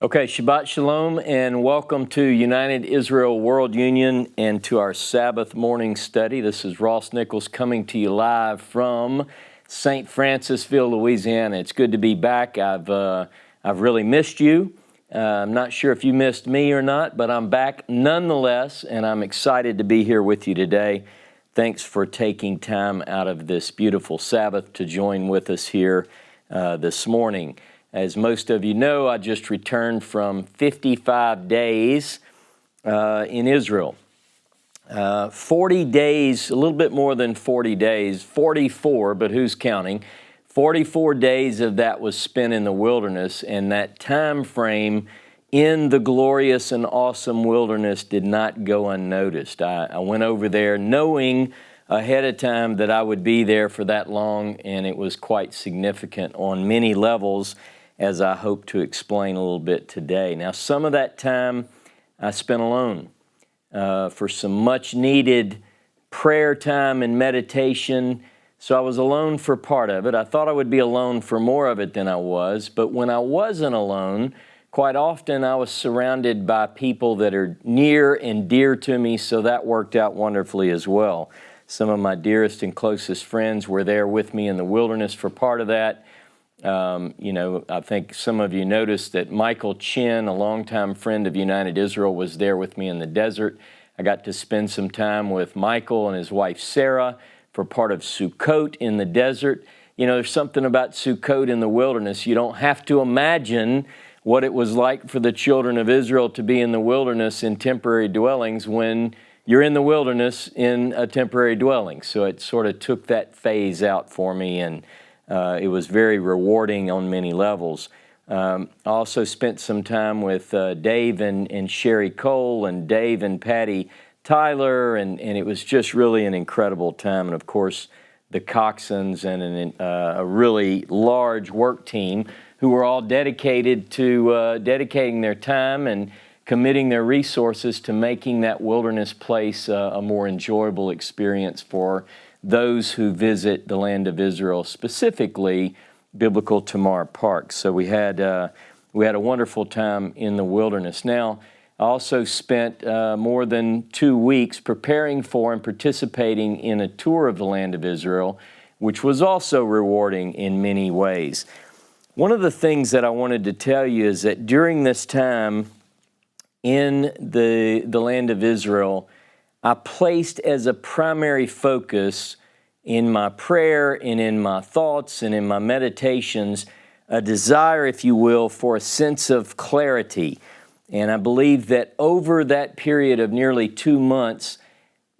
Okay, Shabbat Shalom and welcome to United Israel World Union and to our Sabbath morning study. This is Ross Nichols coming to you live from St. Francisville, Louisiana. It's good to be back. I've really missed you. I'm not sure if you missed me or not, but I'm back nonetheless, and I'm excited to be here with you today. Thanks for taking time out of this beautiful Sabbath to join with us here this morning. As most of you know, I just returned from 55 days in Israel. 40 days, a little bit more than 40 days, 44, but who's counting? 44 days of that was spent in the wilderness, and that time frame in the glorious and awesome wilderness did not go unnoticed. I went over there knowing ahead of time that I would be there for that long, and it was quite significant on many levels, as I hope to explain a little bit today. Now, some of that time I spent alone for some much needed prayer time and meditation. So I was alone for part of it. I thought I would be alone for more of it than I was, but when I wasn't alone, quite often I was surrounded by people that are near and dear to me, so that worked out wonderfully as well. Some of my dearest and closest friends were there with me in the wilderness for part of that. I think some of you noticed that Michael Chin, a longtime friend of United Israel, was there with me in the desert. I got to spend some time with Michael and his wife Sarah for part of Sukkot in the desert. You know, there's something about Sukkot in the wilderness. You don't have to imagine what it was like for the children of Israel to be in the wilderness in temporary dwellings when you're in the wilderness in a temporary dwelling. So it sort of took that phase out for me, and it was very rewarding on many levels. I also spent some time with Dave and Sherry Cole and Dave and Patty Tyler, and it was just really an incredible time. And of course, the Coxons and a really large work team who were all dedicated to dedicating their time and committing their resources to making that wilderness place a more enjoyable experience for those who visit the land of Israel, specifically Biblical Tamar Park. So we had a wonderful time in the wilderness. Now, I also spent more than 2 weeks preparing for and participating in a tour of the land of Israel, which was also rewarding in many ways. One of the things that I wanted to tell you is that during this time in the land of Israel, I placed as a primary focus in my prayer and in my thoughts and in my meditations a desire, if you will, for a sense of clarity. And I believe that over that period of nearly 2 months,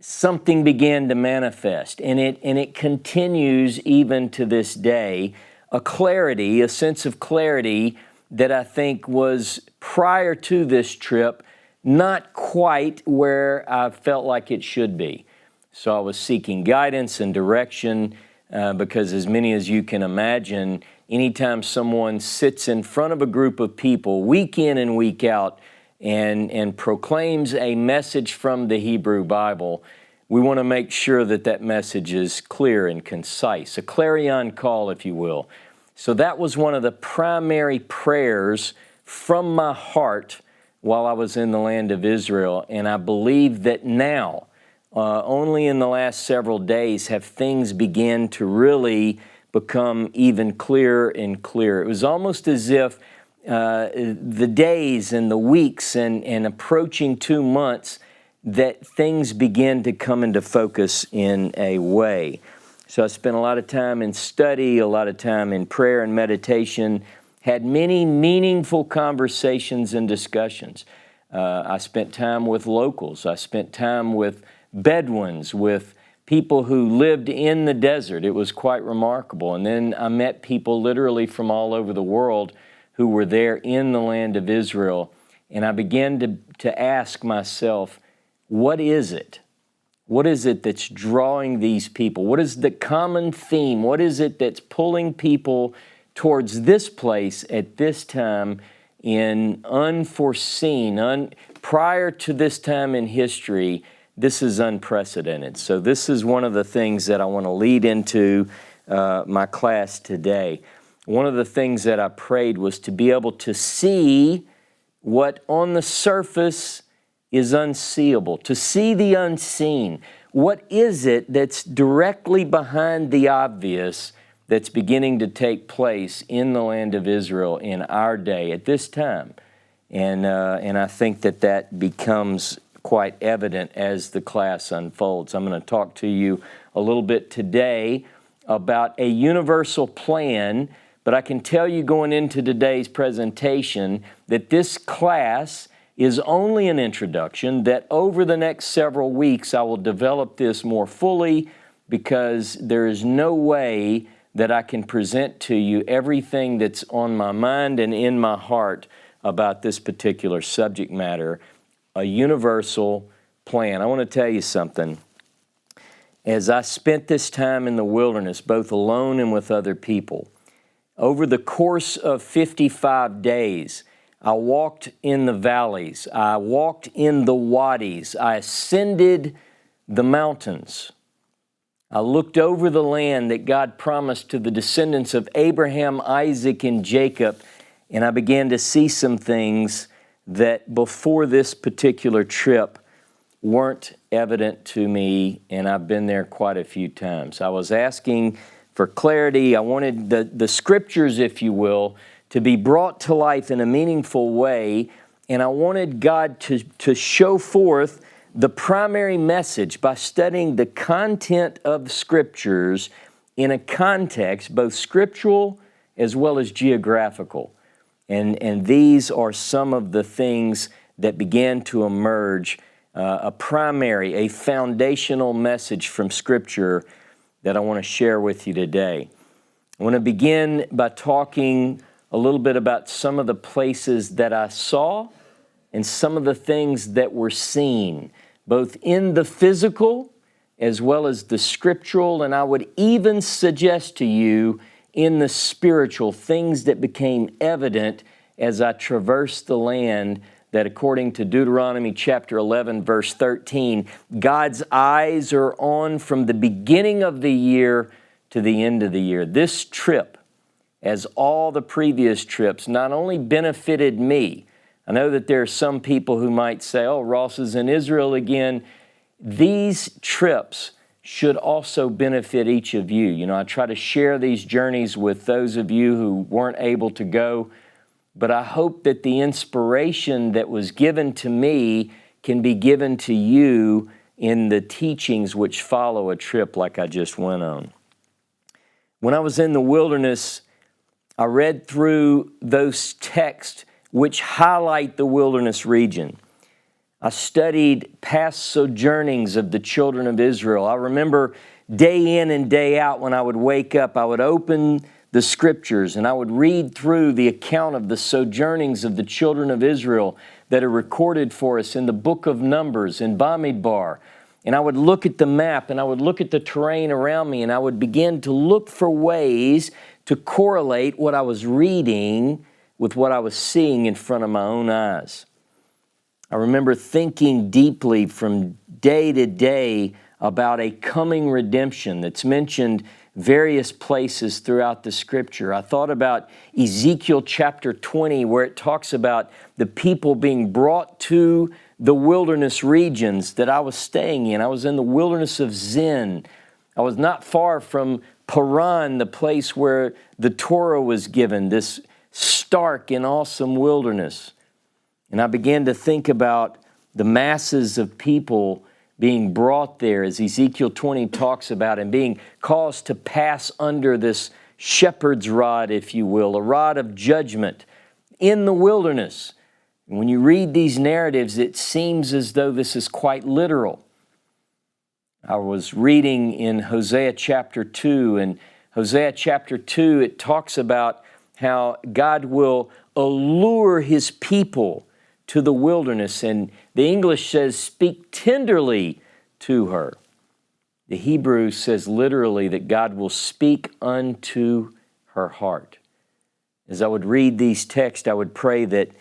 something began to manifest, and it continues even to this day, a sense of clarity that I think was prior to this trip not quite where I felt like it should be. So I was seeking guidance and direction because, as many as you can imagine, anytime someone sits in front of a group of people week in and week out and proclaims a message from the Hebrew Bible, we want to make sure that that message is clear and concise, a clarion call, if you will. So that was one of the primary prayers from my heart while I was in the land of Israel, and I believe that now, only in the last several days, have things begun to really become even clearer and clearer. It was almost as if the days and the weeks and approaching 2 months, that things begin to come into focus in a way. So I spent a lot of time in study, a lot of time in prayer and meditation, had many meaningful conversations and discussions. I spent time with locals. I spent time with Bedouins, with people who lived in the desert. It was quite remarkable. And then I met people literally from all over the world who were there in the land of Israel. And I began to ask myself, what is it? What is it that's drawing these people? What is the common theme? What is it that's pulling people towards this place at this time in unforeseen, prior to this time in history? This is unprecedented. So this is one of the things that I want to lead into my class today. One of the things that I prayed was to be able to see what on the surface is unseeable, to see the unseen. What is it that's directly behind the obvious that's beginning to take place in the land of Israel in our day at this time? And I think that becomes quite evident as the class unfolds. I'm going to talk to you a little bit today about a universal plan, but I can tell you going into today's presentation that this class is only an introduction, that over the next several weeks I will develop this more fully, because there is no way that I can present to you everything that's on my mind and in my heart about this particular subject matter, a universal plan. I want to tell you something. As I spent this time in the wilderness, both alone and with other people, over the course of 55 days, I walked in the valleys, I walked in the wadis, I ascended the mountains. I looked over the land that God promised to the descendants of Abraham, Isaac, and Jacob, and I began to see some things that before this particular trip weren't evident to me, and I've been there quite a few times. I was asking for clarity. I wanted the scriptures, if you will, to be brought to life in a meaningful way, and I wanted God to show forth the primary message by studying the content of the scriptures in a context, both scriptural as well as geographical. And these are some of the things that began to emerge, a foundational message from Scripture that I want to share with you today. I want to begin by talking a little bit about some of the places that I saw and some of the things that were seen, both in the physical as well as the scriptural, and I would even suggest to you in the spiritual, things that became evident as I traversed the land, that according to Deuteronomy chapter 11, verse 13, God's eyes are on from the beginning of the year to the end of the year. This trip, as all the previous trips, not only benefited me. I know that there are some people who might say, oh, Ross is in Israel again. These trips should also benefit each of you. You know, I try to share these journeys with those of you who weren't able to go, but I hope that the inspiration that was given to me can be given to you in the teachings which follow a trip like I just went on. When I was in the wilderness, I read through those texts which highlight the wilderness region. I studied past sojournings of the children of Israel. I remember day in and day out when I would wake up, I would open the scriptures and I would read through the account of the sojournings of the children of Israel that are recorded for us in the book of Numbers in Bamidbar. And I would look at the map and I would look at the terrain around me and I would begin to look for ways to correlate what I was reading with what I was seeing in front of my own eyes. I remember thinking deeply from day to day about a coming redemption that's mentioned various places throughout the scripture. I thought about Ezekiel chapter 20, where it talks about the people being brought to the wilderness regions that I was staying in. I was in the wilderness of Zin. I was not far from Paran, the place where the Torah was given, this stark and awesome wilderness. And I began to think about the masses of people being brought there, as Ezekiel 20 talks about, and being caused to pass under this shepherd's rod, if you will, a rod of judgment in the wilderness. And when you read these narratives, it seems as though this is quite literal. I was reading in Hosea chapter 2, and Hosea chapter 2, it talks about how God will allure His people to the wilderness, and the English says, speak tenderly to her. The Hebrew says literally that God will speak unto her heart. As I would read these texts, I would pray that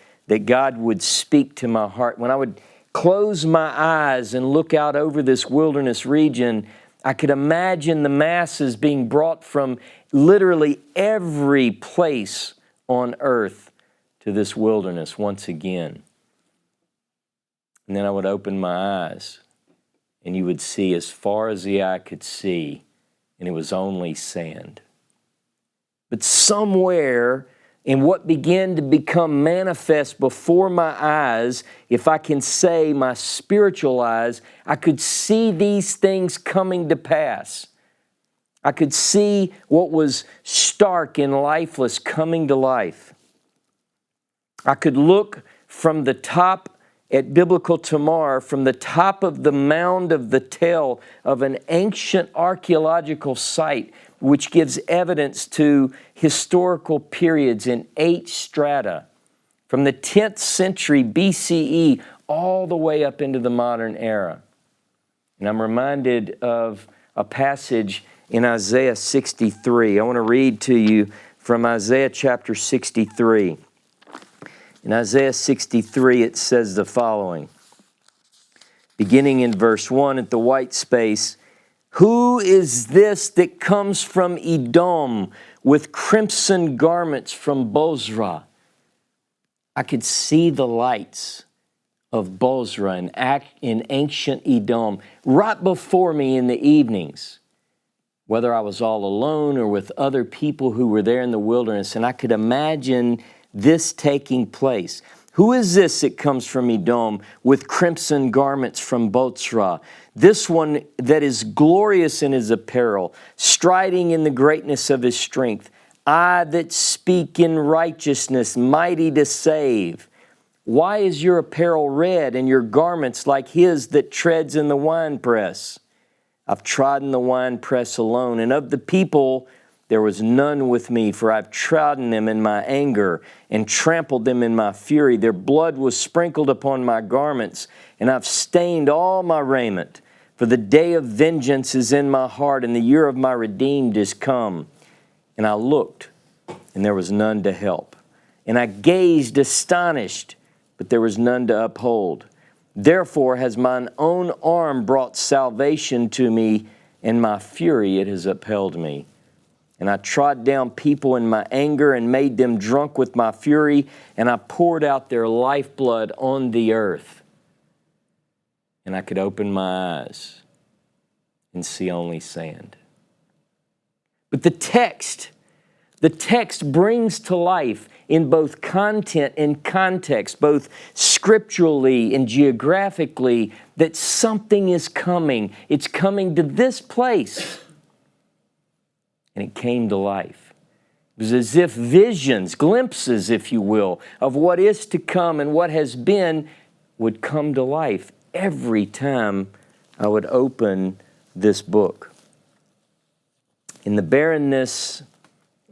God would speak to my heart. When I would close my eyes and look out over this wilderness region, I could imagine the masses being brought from literally every place on earth to this wilderness once again. And then I would open my eyes, and you would see as far as the eye could see, and it was only sand. But somewhere in what began to become manifest before my eyes, if I can say my spiritual eyes, I could see these things coming to pass. I could see what was stark and lifeless coming to life. I could look from the top at Biblical Tamar, from the top of the mound of the Tell of an ancient archaeological site which gives evidence to historical periods in 8 strata, from the 10th century BCE all the way up into the modern era. And I'm reminded of a passage in Isaiah 63. I want to read to you from Isaiah chapter 63. In Isaiah 63, it says the following, beginning in verse 1 at the white space, "Who is this that comes from Edom with crimson garments from Bozrah?" I could see the lights of Bozrah in ancient Edom right before me in the evenings, whether I was all alone or with other people who were there in the wilderness, and I could imagine this taking place. Who is this that comes from Edom with crimson garments from Bozrah? This one that is glorious in his apparel, striding in the greatness of his strength. I that speak in righteousness, mighty to save. Why is your apparel red and your garments like his that treads in the winepress? I've trodden the winepress alone, and of the people there was none with me, for I've trodden them in my anger and trampled them in my fury. Their blood was sprinkled upon my garments, and I've stained all my raiment. For the day of vengeance is in my heart, and the year of my redeemed is come. And I looked, and there was none to help. And I gazed astonished, but there was none to uphold. Therefore has mine own arm brought salvation to me, and my fury it has upheld me. And I trod down people in my anger and made them drunk with my fury, and I poured out their lifeblood on the earth. And I could open my eyes and see only sand. But the text brings to life in both content and context, both scripturally and geographically, that something is coming. It's coming to this place. And it came to life. It was as if visions, glimpses, if you will, of what is to come and what has been would come to life every time I would open this book. In the barrenness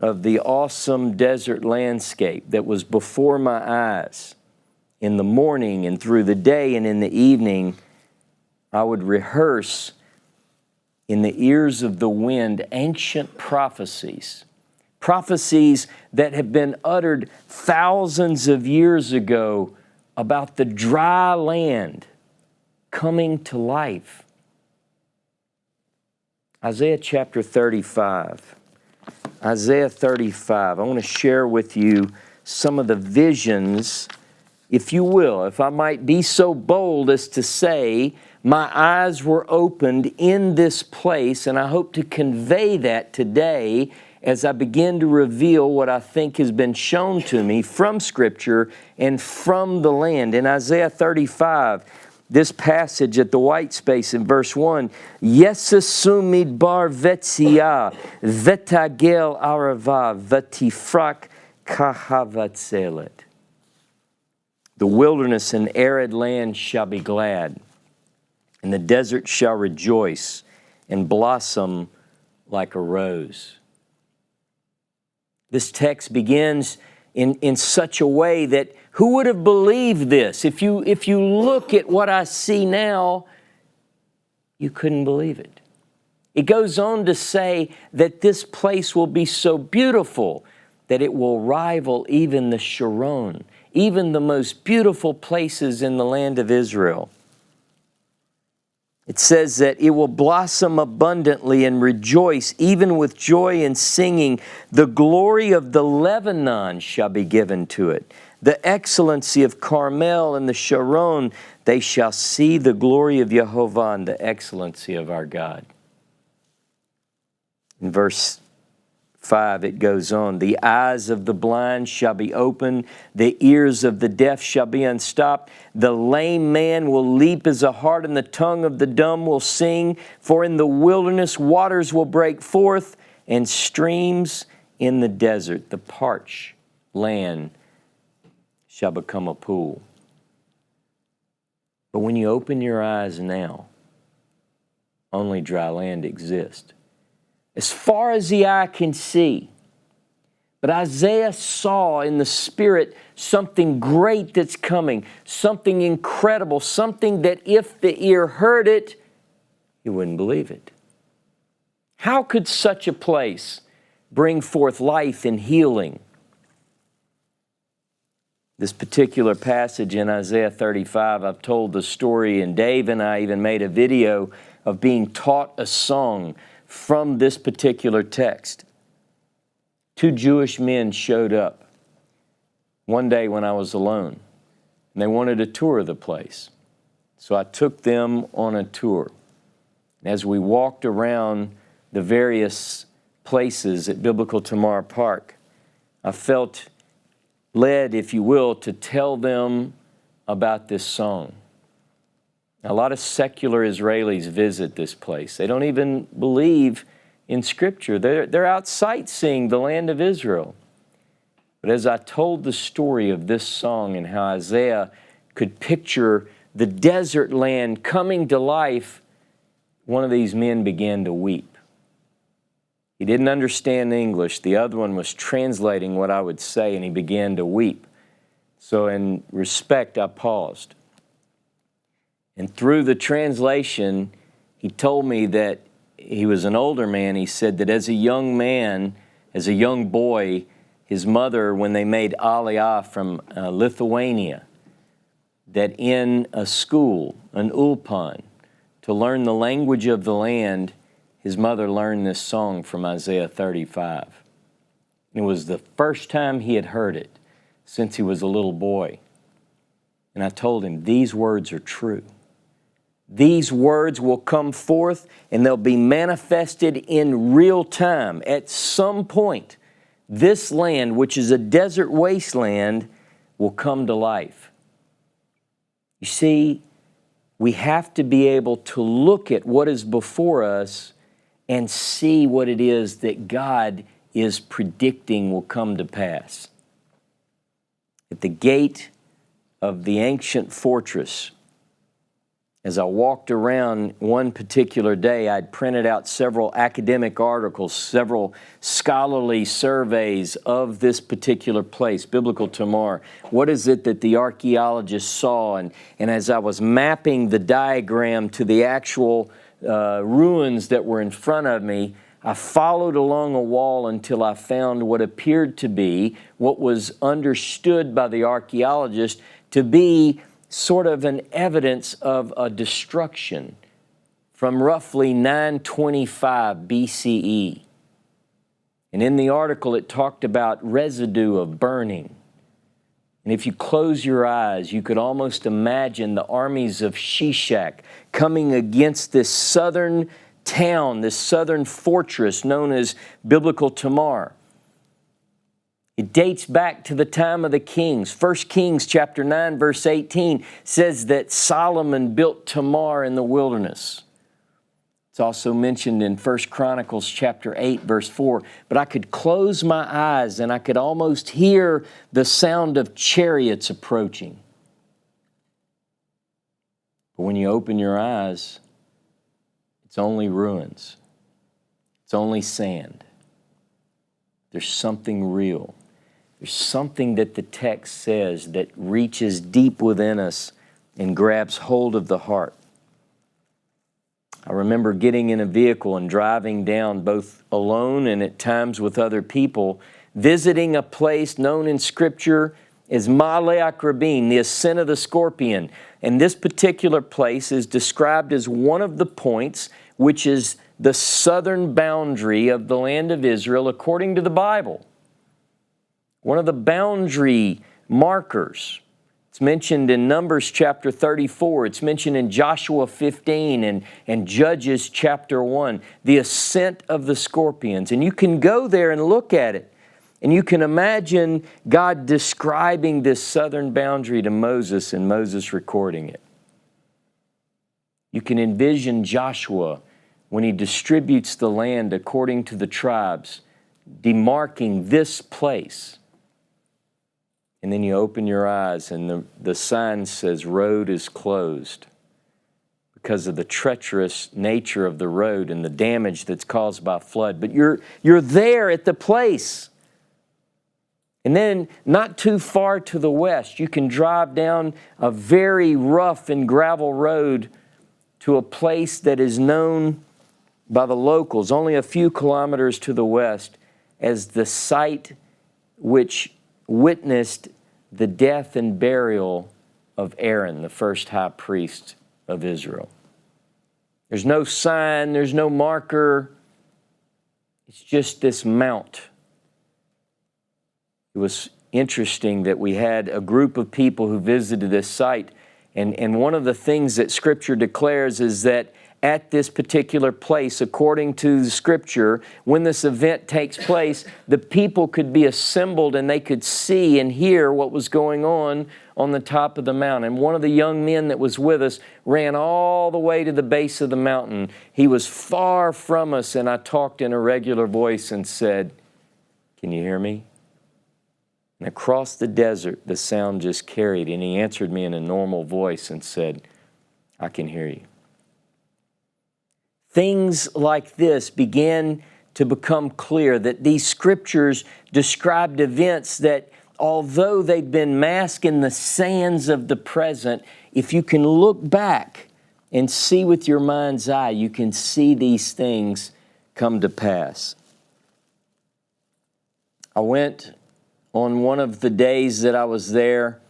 of the awesome desert landscape that was before my eyes, in the morning and through the day and in the evening, I would rehearse in the ears of the wind ancient prophecies that have been uttered thousands of years ago about the dry land coming to life. Isaiah chapter 35. Isaiah 35. I want to share with you some of the visions, if you will, if I might be so bold as to say, my eyes were opened in this place, and I hope to convey that today as I begin to reveal what I think has been shown to me from Scripture and from the land. In Isaiah 35, this passage at the white space in verse 1, Yesasu midbar vetzia, vetagel arava, vetifrak kahavatzelet. The wilderness and arid land shall be glad, and the desert shall rejoice and blossom like a rose. This text begins in such a way that who would have believed this? If you look at what I see now, you couldn't believe it. It goes on to say that this place will be so beautiful that it will rival even the Sharon, even the most beautiful places in the land of Israel. It says that it will blossom abundantly and rejoice, even with joy and singing. The glory of the Lebanon shall be given to it. The excellency of Carmel and the Sharon, they shall see the glory of Jehovah and the excellency of our God. In verse 5, it goes on, the eyes of the blind shall be opened, the ears of the deaf shall be unstopped, the lame man will leap as a hart, and the tongue of the dumb will sing. For in the wilderness waters will break forth, and streams in the desert, the parched land shall become a pool. But when you open your eyes now, only dry land exists, as far as the eye can see. But Isaiah saw in the Spirit something great that's coming, something incredible, something that if the ear heard it, you wouldn't believe it. How could such a place bring forth life and healing? This particular passage in Isaiah 35, I've told the story, and Dave and I even made a video of being taught a song from this particular text. Two Jewish men showed up one day when I was alone, and they wanted a tour of the place. So I took them on a tour. And as we walked around the various places at Biblical Tamar Park, I felt led, if you will, to tell them about this song. A lot of secular Israelis visit this place. They don't even believe in Scripture. They're out sightseeing the land of Israel. But as I told the story of this song and how Isaiah could picture the desert land coming to life, one of these men began to weep. He didn't understand English. The other one was translating what I would say, and he began to weep. So in respect, I paused. And through the translation, he told me that he was an older man. He said that as a young man, as a young boy, his mother, when they made Aliyah from Lithuania, that in a school, an ulpan, to learn the language of the land, his mother learned this song from Isaiah 35. It was the first time he had heard it since he was a little boy. And I told him, these words are true. These words will come forth and they'll be manifested in real time. At some point, this land, which is a desert wasteland, will come to life. You see, we have to be able to look at what is before us and see what it is that God is predicting will come to pass. At the gate of the ancient fortress, as I walked around one particular day, I'd printed out several academic articles, several scholarly surveys of this particular place, Biblical Tamar. What is it that the archaeologists saw? And as I was mapping the diagram to the actual ruins that were in front of me, I followed along a wall until I found what appeared to be, what was understood by the archaeologists to be sort of an evidence of a destruction from roughly 925 BCE. And in the article, it talked about residue of burning. And if you close your eyes, you could almost imagine the armies of Shishak coming against this southern town, this southern fortress known as Biblical Tamar. It dates back to the time of the kings. 1 Kings chapter 9, verse 18 says that Solomon built Tamar in the wilderness. It's also mentioned in 1 Chronicles chapter 8, verse 4. But I could close my eyes and I could almost hear the sound of chariots approaching. But when you open your eyes, it's only ruins. It's only sand. There's something real. There's something that the text says that reaches deep within us and grabs hold of the heart. I remember getting in a vehicle and driving down both alone and at times with other people, visiting a place known in Scripture is Ma'ale Akrabim, the ascent of the scorpion. And this particular place is described as one of the points which is the southern boundary of the land of Israel according to the Bible. One of the boundary markers. It's mentioned in Numbers chapter 34. It's mentioned in Joshua 15 and Judges chapter 1. The ascent of the scorpions. And you can go there and look at it. And you can imagine God describing this southern boundary to Moses and Moses recording it. You can envision Joshua when he distributes the land according to the tribes, demarking this place. And then you open your eyes and the sign says, road is closed, because of the treacherous nature of the road and the damage that's caused by flood. But you're there at the place. And then not too far to the west, you can drive down a very rough and gravel road to a place that is known by the locals only a few kilometers to the west as the site which witnessed the death and burial of Aaron, the first high priest of Israel. There's no sign, there's no marker. It's just this mount. It was interesting that we had a group of people who visited this site, and one of the things that Scripture declares is that at this particular place, according to the Scripture, when this event takes place, the people could be assembled and they could see and hear what was going on the top of the mountain. And one of the young men that was with us ran all the way to the base of the mountain. He was far from us, and I talked in a regular voice and said, "Can you hear me?" And across the desert, the sound just carried, and he answered me in a normal voice and said, "I can hear you." Things like this began to become clear, that these scriptures described events that, although they've been masked in the sands of the present, if you can look back and see with your mind's eye, you can see these things come to pass. I went on one of the days that I was there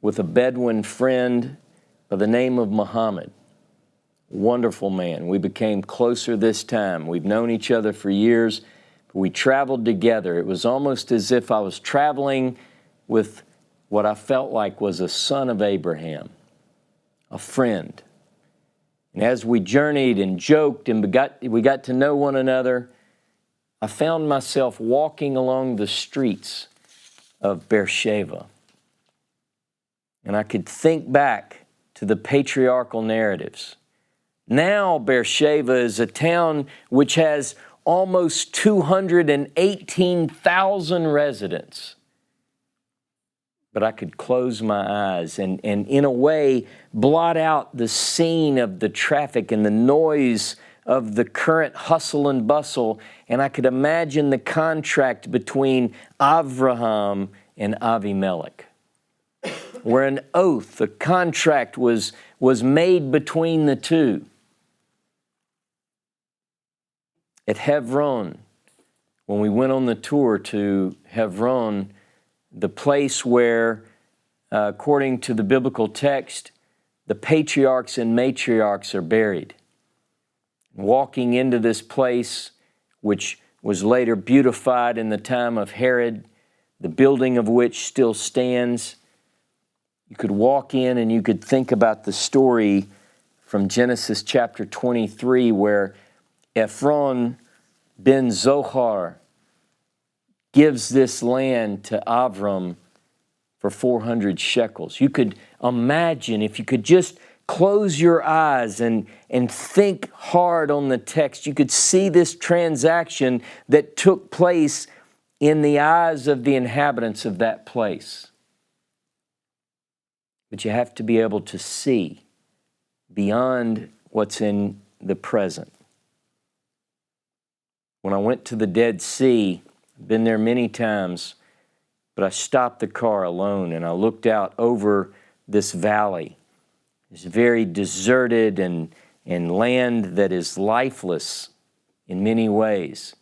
with a Bedouin friend by the name of Muhammad. Wonderful man. We became closer this time. We've known each other for years. We traveled together. It was almost as if I was traveling with what I felt like was a son of Abraham, a friend. And as we journeyed and joked and we got to know one another, I found myself walking along the streets of Beersheba. And I could think back to the patriarchal narratives. Now Beersheba is a town which has almost 218,000 residents. But I could close my eyes and in a way blot out the scene of the traffic and the noise of the current hustle and bustle, and I could imagine the contract between Avraham and Avimelech, where an oath, a contract was made between the two. At Hebron, when we went on the tour to Hebron, the place where, according to the biblical text, the patriarchs and matriarchs are buried. Walking into this place, which was later beautified in the time of Herod, the building of which still stands, you could walk in and you could think about the story from Genesis chapter 23, where Ephron ben Zohar gives this land to Avram for 400 shekels. You could imagine, if you could just close your eyes and think hard on the text, you could see this transaction that took place in the eyes of the inhabitants of that place. But you have to be able to see beyond what's in the present. When I went to the Dead Sea, I've been there many times, but I stopped the car alone and I looked out over this valley. It's very deserted and land that is lifeless in many ways.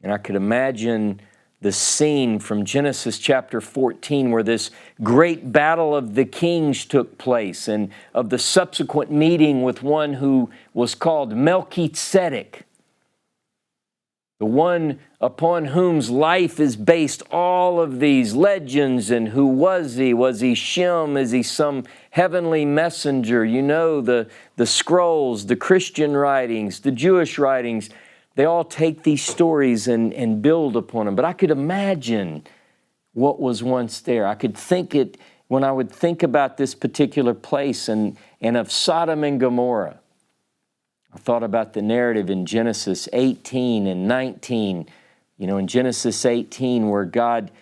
And I could imagine the scene from Genesis chapter 14 where this great battle of the kings took place and of the subsequent meeting with one who was called Melchizedek, the one upon whose life is based all of these legends. And who was he? Was he Shem? Is he some heavenly messenger? You know, the scrolls, the Christian writings, the Jewish writings, they all take these stories and build upon them. But I could imagine what was once there. I could think it when I would think about this particular place and of Sodom and Gomorrah. I thought about the narrative in Genesis 18 and 19. You know, in Genesis 18 where God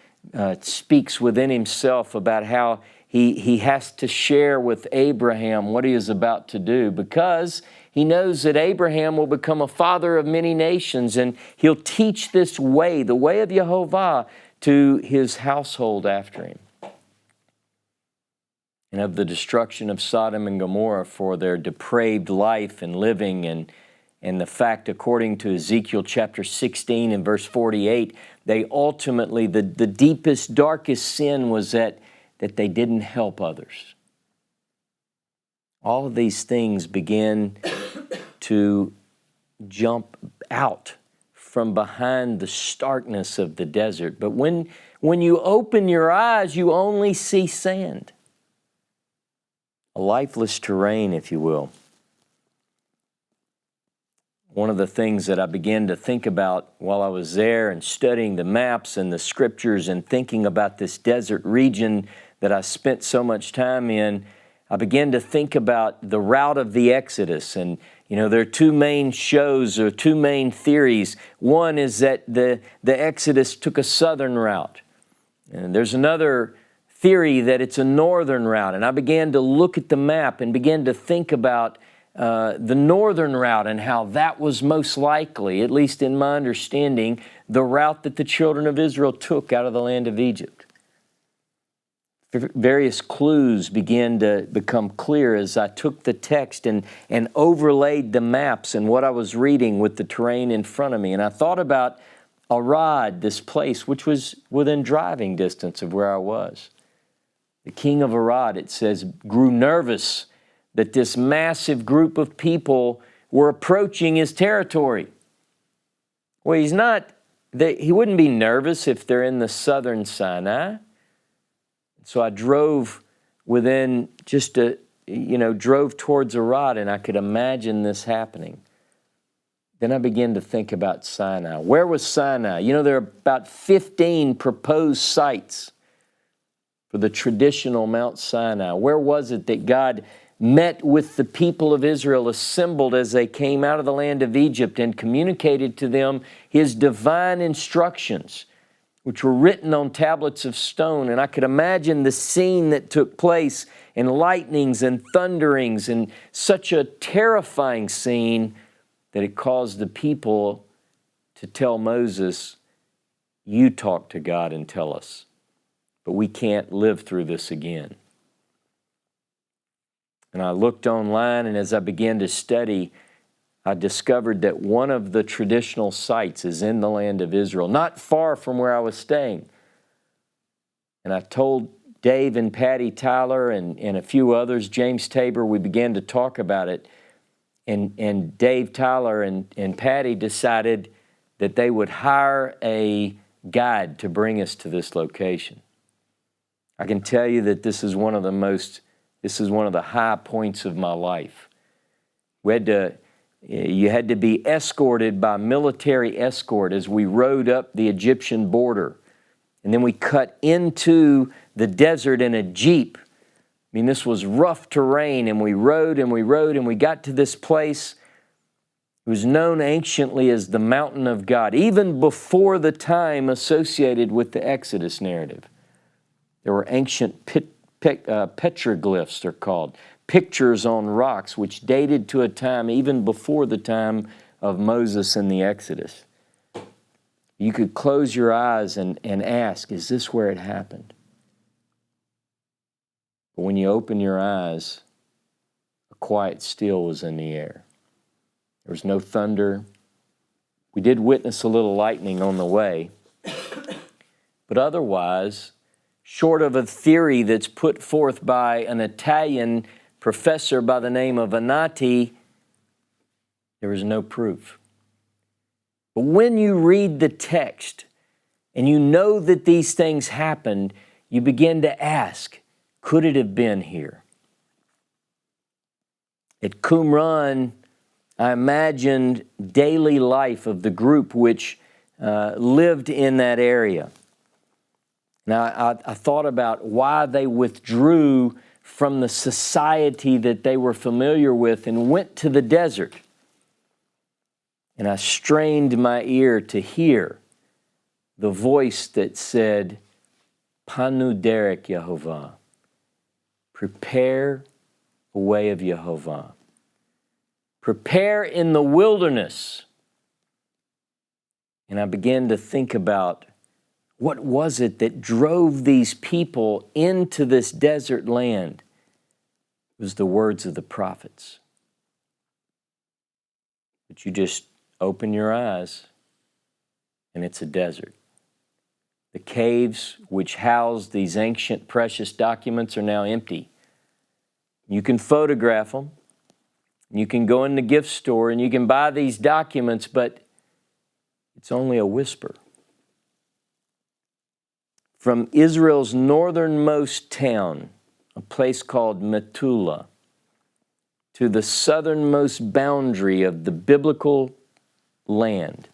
speaks within himself about how he has to share with Abraham what he is about to do, because he knows that Abraham will become a father of many nations, and he'll teach this way, the way of Yehovah, to his household after him. And of the destruction of Sodom and Gomorrah for their depraved life and living, and the fact, according to Ezekiel chapter 16 and verse 48, they ultimately, the deepest, darkest sin was that they didn't help others. All of these things begin to jump out from behind the starkness of the desert. But when you open your eyes, you only see sand. A lifeless terrain, if you will. One of the things that I began to think about while I was there and studying the maps and the scriptures and thinking about this desert region that I spent so much time in, I began to think about the route of the Exodus. And, you know, there are two main shows or two main theories. One is that the Exodus took a southern route. And there's another theory that it's a northern route. And I began to look at the map and began to think about the northern route and how that was most likely, at least in my understanding, the route that the children of Israel took out of the land of Egypt. Various clues began to become clear as I took the text and overlaid the maps and what I was reading with the terrain in front of me. And I thought about Arad, this place, which was within driving distance of where I was. The king of Arad, it says, grew nervous that this massive group of people were approaching his territory. Well, he wouldn't be nervous if they're in the southern Sinai. So I drove drove towards Arad, and I could imagine this happening. Then I began to think about Sinai. Where was Sinai? You know, there are about 15 proposed sites for the traditional Mount Sinai. Where was it that God met with the people of Israel assembled as they came out of the land of Egypt and communicated to them his divine instructions, which were written on tablets of stone? And I could imagine the scene that took place, and lightnings and thunderings, and such a terrifying scene that it caused the people to tell Moses, "You talk to God and tell us, but we can't live through this again." And I looked online, and as I began to study, I discovered that one of the traditional sites is in the land of Israel, not far from where I was staying. And I told Dave and Patty Tyler and a few others, James Tabor, we began to talk about it. And Dave Tyler and Patty decided that they would hire a guide to bring us to this location. I can tell you that this is one of the high points of my life. You had to be escorted by military escort as we rode up the Egyptian border. And then we cut into the desert in a Jeep. I mean, this was rough terrain, and we rode and we rode, and we got to this place. It was known anciently as the Mountain of God, even before the time associated with the Exodus narrative. There were ancient petroglyphs, they're called, pictures on rocks, which dated to a time even before the time of Moses and the Exodus. You could close your eyes and ask, is this where it happened? But when you open your eyes, a quiet still was in the air. There was no thunder. We did witness a little lightning on the way. But otherwise, short of a theory that's put forth by an Italian professor by the name of Anati, there is no proof. But when you read the text and you know that these things happened, you begin to ask, could it have been here? At Qumran, I imagined daily life of the group which lived in that area. Now, I thought about why they withdrew from the society that they were familiar with and went to the desert. And I strained my ear to hear the voice that said, Panu derek Yehovah, prepare a way of Yehovah. Prepare in the wilderness. And I began to think about what was it that drove these people into this desert land? It was the words of the prophets. But you just open your eyes and it's a desert. The caves which housed these ancient precious documents are now empty. You can photograph them. You can go in the gift store and you can buy these documents, but it's only a whisper. From Israel's northernmost town, a place called Metula, to the southernmost boundary of the biblical land,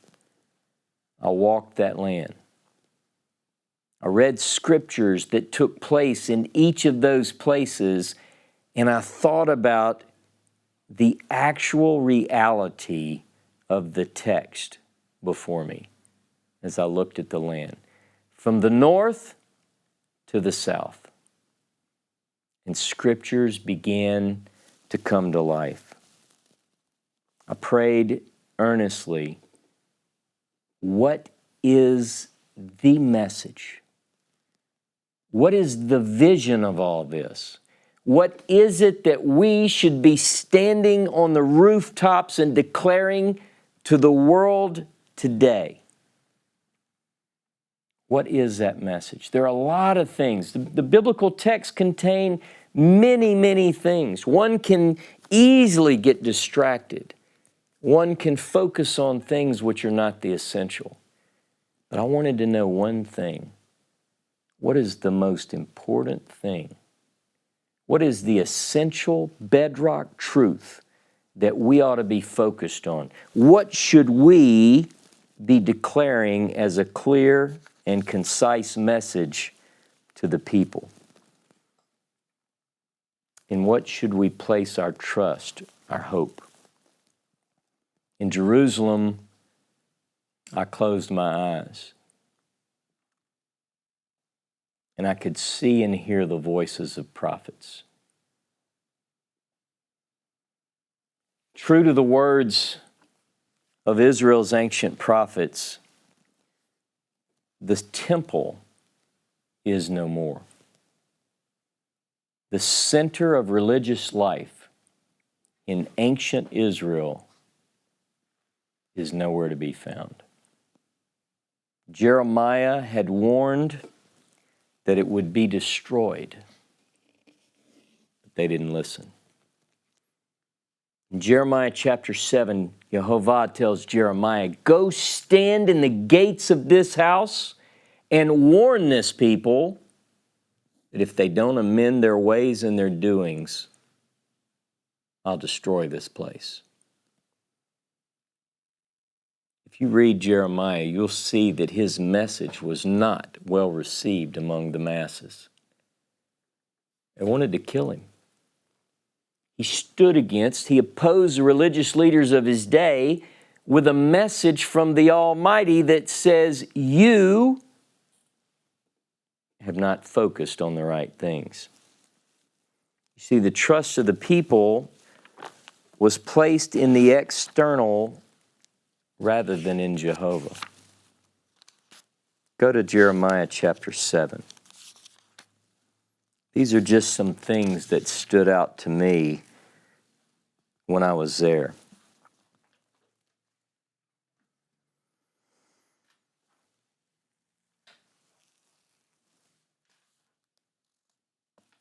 I walked that land. I read scriptures that took place in each of those places, and I thought about the actual reality of the text before me as I looked at the land. From the north to the south. And scriptures began to come to life. I prayed earnestly, what is the message? What is the vision of all this? What is it that we should be standing on the rooftops and declaring to the world today? What is that message? There are a lot of things. The biblical texts contain many, many things. One can easily get distracted. One can focus on things which are not the essential. But I wanted to know one thing. What is the most important thing? What is the essential bedrock truth that we ought to be focused on? What should we be declaring as a clear and concise message to the people? In what should we place our trust, our hope? In Jerusalem, I closed my eyes, and I could see and hear the voices of prophets. True to the words of Israel's ancient prophets, the temple is no more. The center of religious life in ancient Israel is nowhere to be found. Jeremiah had warned that it would be destroyed, but they didn't listen. In Jeremiah chapter 7, Yehovah tells Jeremiah, go stand in the gates of this house and warn this people that if they don't amend their ways and their doings, I'll destroy this place. If you read Jeremiah, you'll see that his message was not well received among the masses. They wanted to kill him. He opposed the religious leaders of his day with a message from the Almighty that says, you have not focused on the right things. You see, the trust of the people was placed in the external rather than in Jehovah. Go to Jeremiah chapter 7. These are just some things that stood out to me when I was there.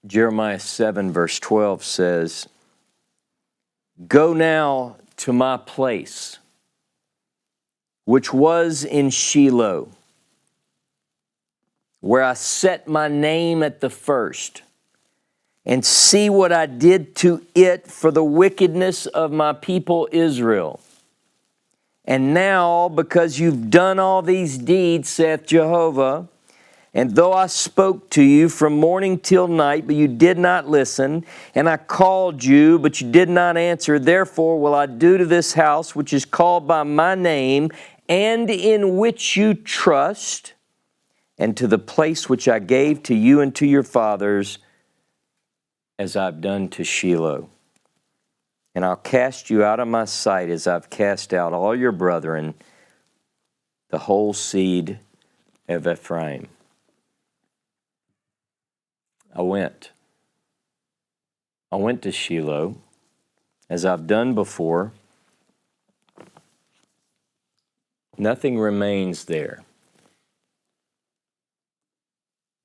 Jeremiah 7 verse 12 says, "Go now to my place, which was in Shiloh, where I set my name at the first, and see what I did to it for the wickedness of my people Israel. And now, because you've done all these deeds, saith Jehovah, and though I spoke to you from morning till night, but you did not listen, and I called you, but you did not answer, therefore will I do to this house, which is called by my name, and in which you trust, and to the place which I gave to you and to your fathers, as I've done to Shiloh. And I'll cast you out of my sight as I've cast out all your brethren, the whole seed of Ephraim." I went to Shiloh, as I've done before. Nothing remains there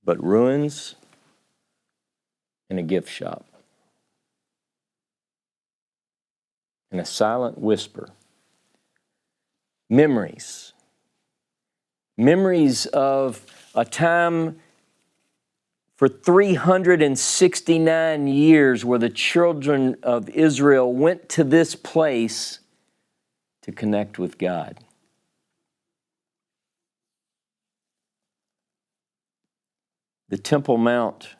but ruins and a gift shop and a silent whisper. Memories of a time for 369 years where the children of Israel went to this place to connect with God. The Temple Mount,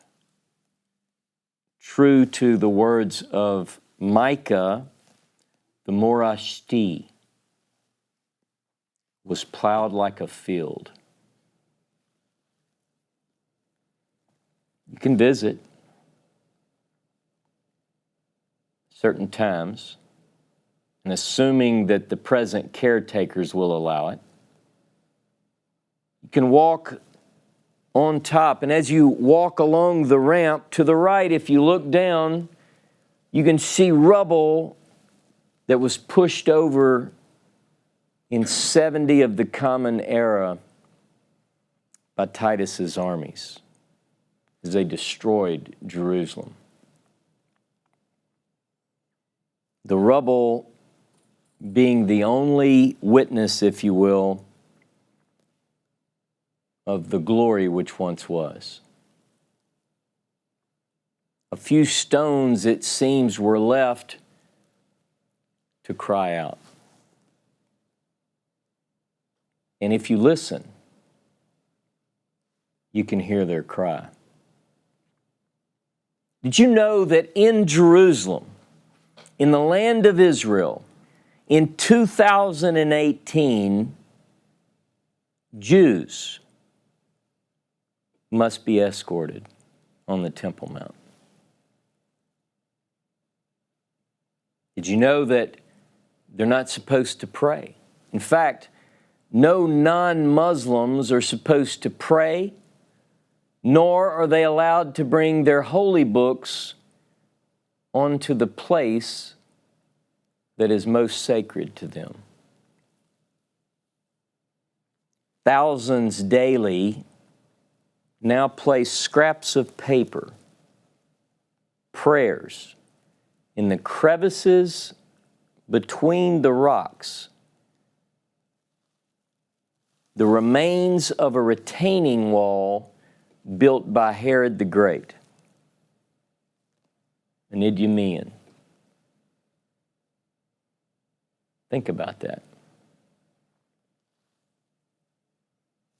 true to the words of Micah, the Morashti, was plowed like a field. You can visit certain times, and assuming that the present caretakers will allow it, you can walk on top, and as you walk along the ramp to the right, if you look down, you can see rubble that was pushed over in 70 of the Common Era by Titus's armies as they destroyed Jerusalem. The rubble being the only witness, if you will, of the glory which once was. A few stones, it seems, were left to cry out. And if you listen, you can hear their cry. Did you know that in Jerusalem, in the land of Israel, in 2018, Jews must be escorted on the Temple Mount? Did you know that they're not supposed to pray? In fact, no non-Muslims are supposed to pray, nor are they allowed to bring their holy books onto the place that is most sacred to them. Thousands daily now place scraps of paper, prayers, in the crevices between the rocks, the remains of a retaining wall built by Herod the Great, an Idumean. Think about that.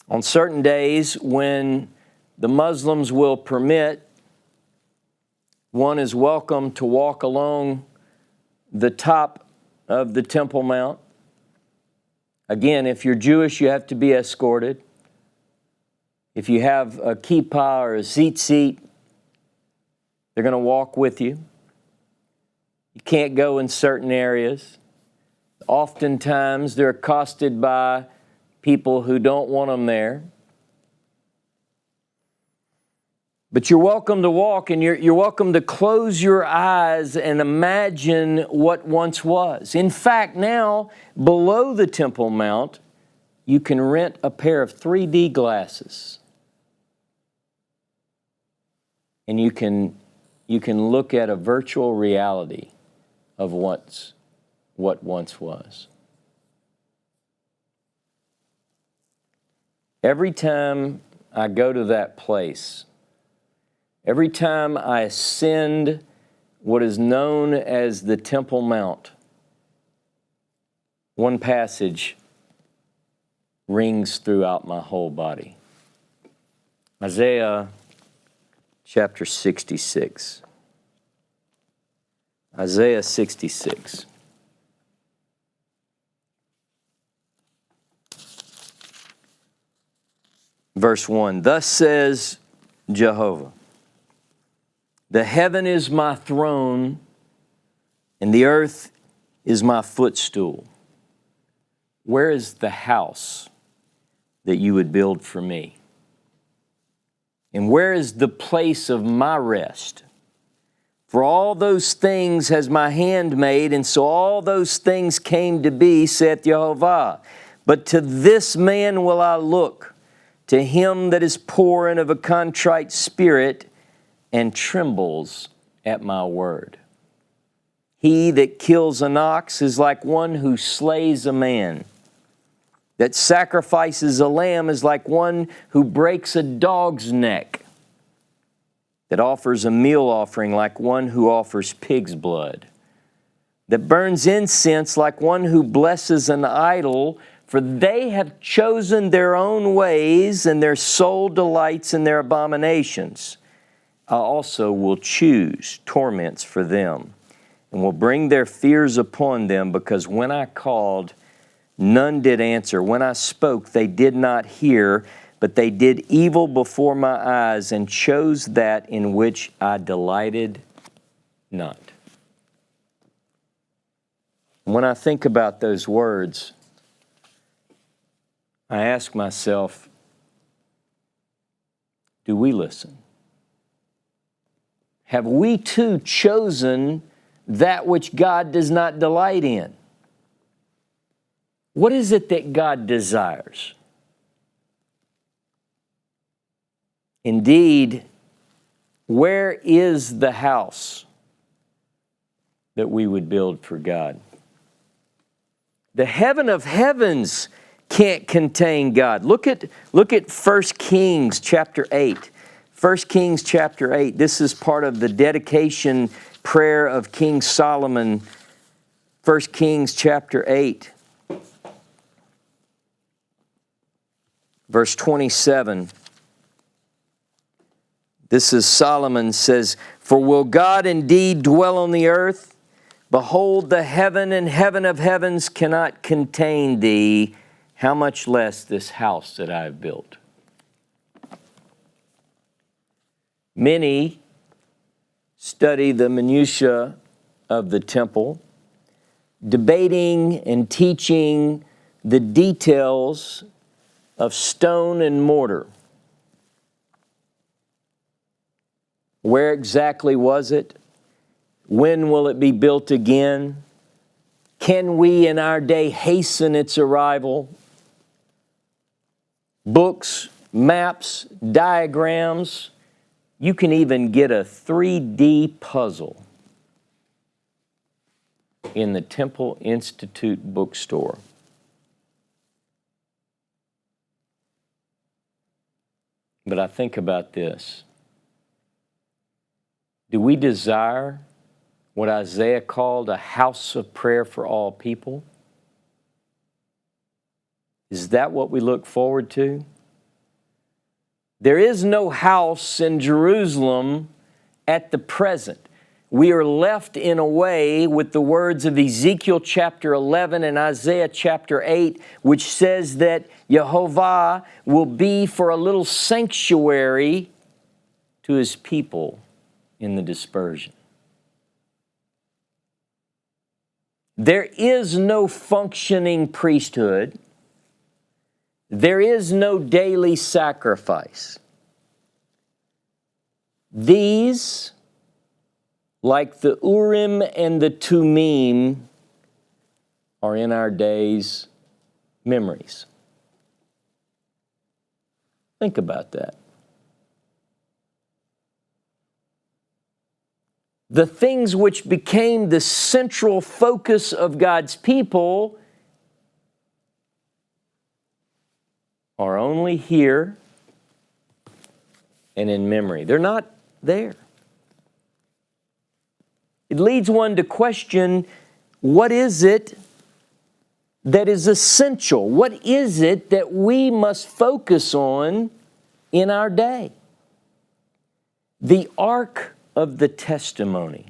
On certain days when the Muslims will permit, one is welcome to walk along the top of the Temple Mount. Again, if you're Jewish, you have to be escorted. If you have a kippah or a tzitzit, they're going to walk with you. You can't go in certain areas. Oftentimes, they're accosted by people who don't want them there. But you're welcome to walk, and you're welcome to close your eyes and imagine what once was. In fact, now, below the Temple Mount, you can rent a pair of 3D glasses. and you can look at a virtual reality of what once was. Every time I go to that place, every time I ascend what is known as the Temple Mount, one passage rings throughout my whole body. Isaiah chapter 66. Isaiah 66. Verse 1, thus says Jehovah, the heaven is my throne, and the earth is my footstool. Where is the house that you would build for me? And where is the place of my rest? For all those things has my hand made, and so all those things came to be, saith Jehovah. But to this man will I look, to him that is poor and of a contrite spirit, and trembles at my word. He that kills an ox is like one who slays a man. That sacrifices a lamb is like one who breaks a dog's neck. That offers a meal offering like one who offers pig's blood. That burns incense like one who blesses an idol, for they have chosen their own ways, and their soul delights in their abominations. I also will choose torments for them, and will bring their fears upon them, because when I called, none did answer. When I spoke, they did not hear, but they did evil before my eyes, and chose that in which I delighted not. When I think about those words, I ask myself, do we listen? Have we too chosen that which God does not delight in? What is it that God desires? Indeed, where is the house that we would build for God? The heaven of heavens can't contain God. Look at 1 Kings chapter 8. 1 Kings chapter 8. This is part of the dedication prayer of King Solomon. 1 Kings chapter 8. Verse 27. This is Solomon says, for will God indeed dwell on the earth? Behold, the heaven and heaven of heavens cannot contain thee. How much less this house that I have built? Many study the minutiae of the temple, debating and teaching the details of stone and mortar. Where exactly was it? When will it be built again? Can we in our day hasten its arrival? Books, maps, diagrams. You can even get a 3D puzzle in the Temple Institute bookstore. But I think about this. Do we desire what Isaiah called a house of prayer for all people? Is that what we look forward to? There is no house in Jerusalem at the present. We are left in a way with the words of Ezekiel chapter 11 and Isaiah chapter 8, which says that Jehovah will be for a little sanctuary to his people in the dispersion. There is no functioning priesthood. There is no daily sacrifice. These, like the Urim and the Thummim, are in our days memories. Think about that. the things which became the central focus of God's people are only here and in memory. They're not there. It leads one to question, what is it that is essential? What is it that we must focus on in our day? The Ark of the Testimony.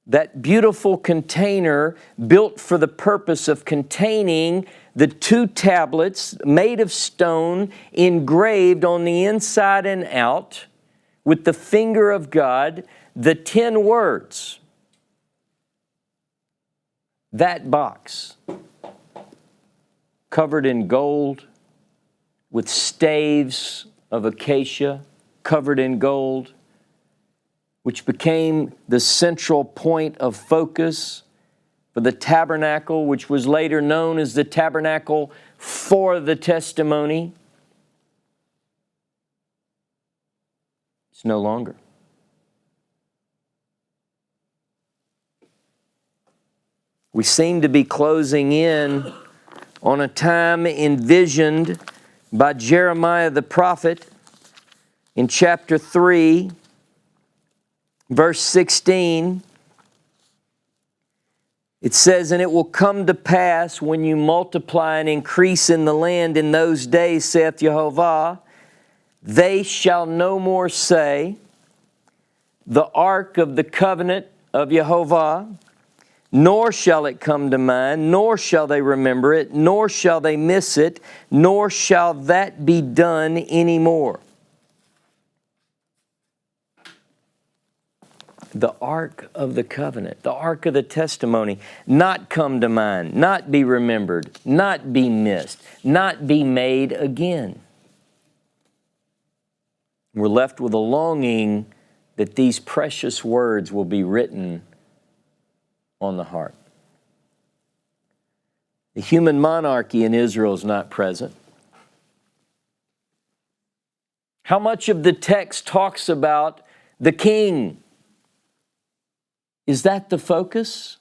That beautiful container built for the purpose of containing the 2 tablets made of stone, engraved on the inside and out with the finger of God, the 10 words. That box, covered in gold, with staves of acacia, covered in gold, which became the central point of focus for the tabernacle, which was later known as the tabernacle for the testimony. It's no longer. We seem to be closing in on a time envisioned by Jeremiah the prophet in chapter 3, verse 16. It says, "And it will come to pass when you multiply and increase in the land in those days, saith Jehovah, they shall no more say, the ark of the covenant of Jehovah, nor shall it come to mind, nor shall they remember it, nor shall they miss it, nor shall that be done anymore." The Ark of the Covenant, the Ark of the Testimony, not come to mind, not be remembered, not be missed, not be made again. We're left with a longing that these precious words will be written on the heart. The human monarchy in Israel is not present. How much of the text talks about the king? Is that the focus?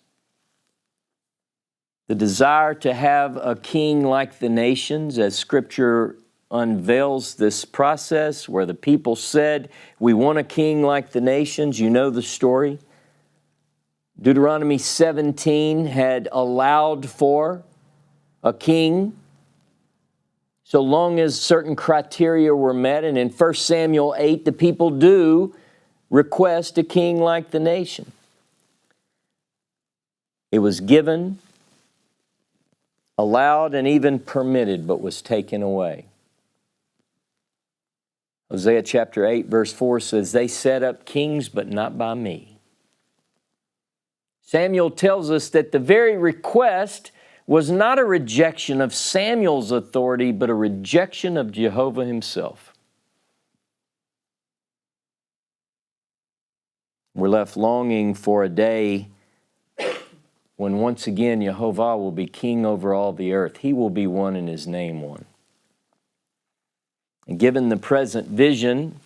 The desire to have a king like the nations, as Scripture unveils this process where the people said, we want a king like the nations. You know the story. Deuteronomy 17 had allowed for a king so long as certain criteria were met. And in 1 Samuel 8, the people do request a king like the nation. It was given, allowed, and even permitted, but was taken away. Hosea chapter 8, verse 4 says, "They set up kings, but not by me." Samuel tells us that the very request was not a rejection of Samuel's authority, but a rejection of Jehovah himself. We're left longing for a day when once again Jehovah will be king over all the earth. He will be one and his name one. And given the present vision,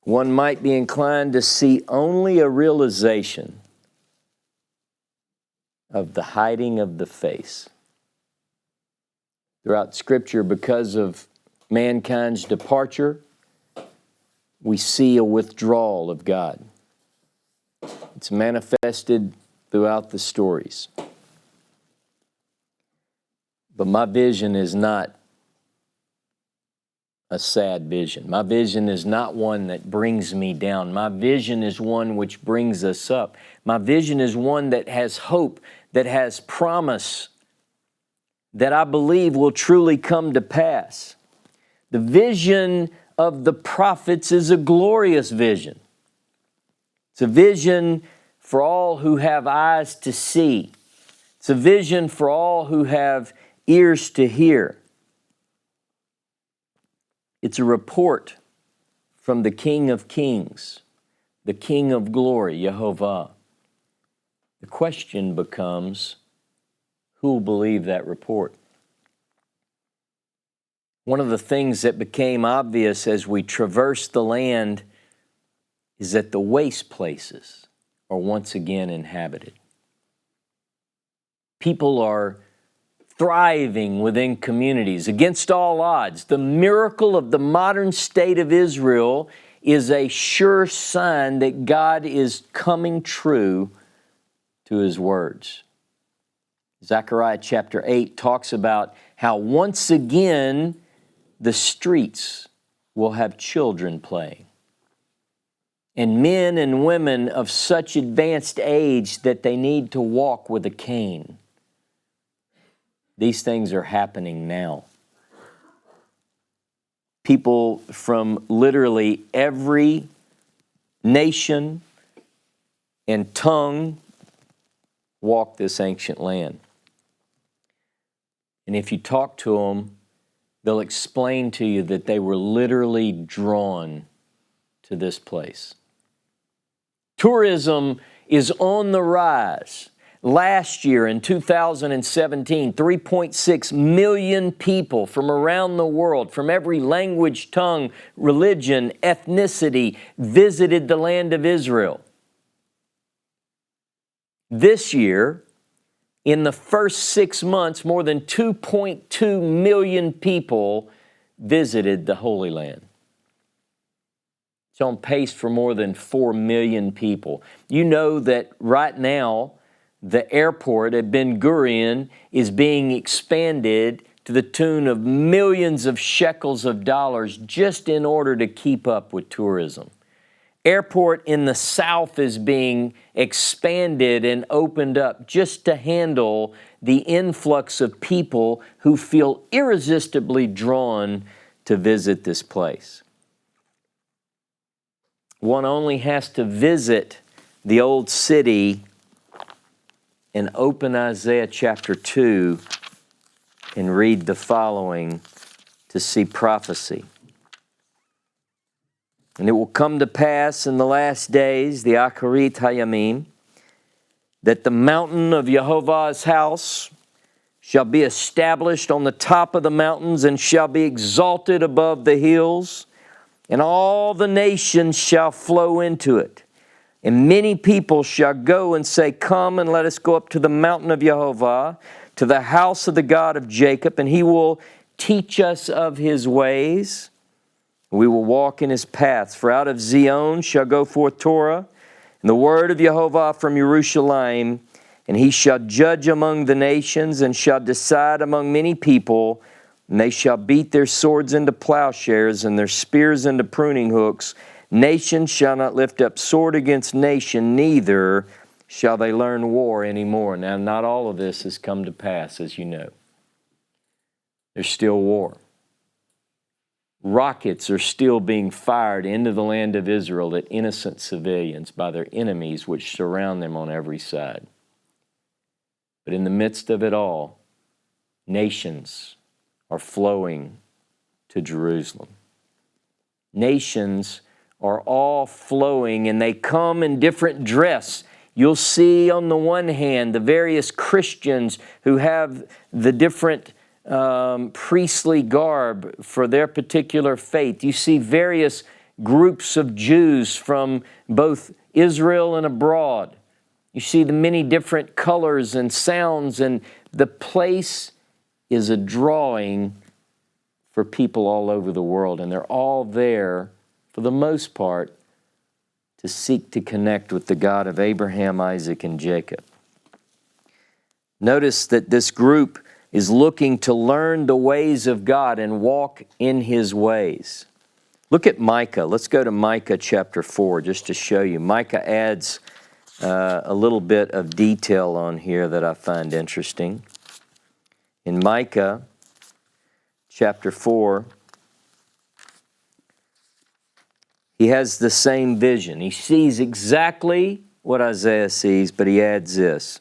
one might be inclined to see only a realization of the hiding of the face. Throughout Scripture, because of mankind's departure, we see a withdrawal of God. It's manifested throughout the stories. But my vision is not a sad vision. My vision is not one that brings me down. My vision is one which brings us up. My vision is one that has hope, that has promise, that I believe will truly come to pass. The vision of the prophets is a glorious vision. It's a vision for all who have eyes to see. It's a vision for all who have ears to hear. It's a report from the King of Kings, the King of Glory, Jehovah. The question becomes, who will believe that report? One of the things that became obvious as we traversed the land is that the waste places are once again inhabited. People are thriving within communities against all odds. The miracle of the modern state of Israel is a sure sign that God is coming true to His words. Zechariah chapter 8 talks about how once again the streets will have children playing, and men and women of such advanced age that they need to walk with a cane. These things are happening now. People from literally every nation and tongue walk this ancient land. And if you talk to them, they'll explain to you that they were literally drawn to this place. Tourism is on the rise. Last year in 2017, 3.6 million people from around the world, from every language, tongue, religion, ethnicity, visited the land of Israel. This year, in the first 6 months, more than 2.2 million people visited the Holy Land. It's on pace for more than 4 million people. You know that right now, the airport at Ben Gurion is being expanded to the tune of millions of shekels of dollars just in order to keep up with tourism. Airport in the south is being expanded and opened up just to handle the influx of people who feel irresistibly drawn to visit this place. One only has to visit the old city and open Isaiah chapter 2 and read the following to see prophecy. And it will come to pass in the last days, the Acharit Hayamim, that the mountain of Jehovah's house shall be established on the top of the mountains and shall be exalted above the hills, and all the nations shall flow into it. And many people shall go and say, come and let us go up to the mountain of Jehovah, to the house of the God of Jacob, and He will teach us of His ways. We will walk in His paths. For out of Zion shall go forth Torah, and the word of Jehovah from Jerusalem. And He shall judge among the nations, and shall decide among many people. And they shall beat their swords into plowshares, and their spears into pruning hooks. Nation shall not lift up sword against nation, neither shall they learn war anymore. Now, not all of this has come to pass, as you know. There's still war. Rockets are still being fired into the land of Israel at innocent civilians by their enemies, which surround them on every side. But in the midst of it all, nations are flowing to Jerusalem. Nations are all flowing, and they come in different dress. You'll see on the one hand the various Christians who have the different priestly garb for their particular faith. You see various groups of Jews from both Israel and abroad. You see the many different colors and sounds, and the place is a drawing for people all over the world, and they're all there, for the most part, to seek to connect with the God of Abraham, Isaac, and Jacob. Notice that this group is looking to learn the ways of God and walk in His ways. Look at Micah. Let's go to Micah chapter 4 just to show you. Micah adds a little bit of detail on here that I find interesting. In Micah chapter 4, he has the same vision. He sees exactly what Isaiah sees, but he adds this.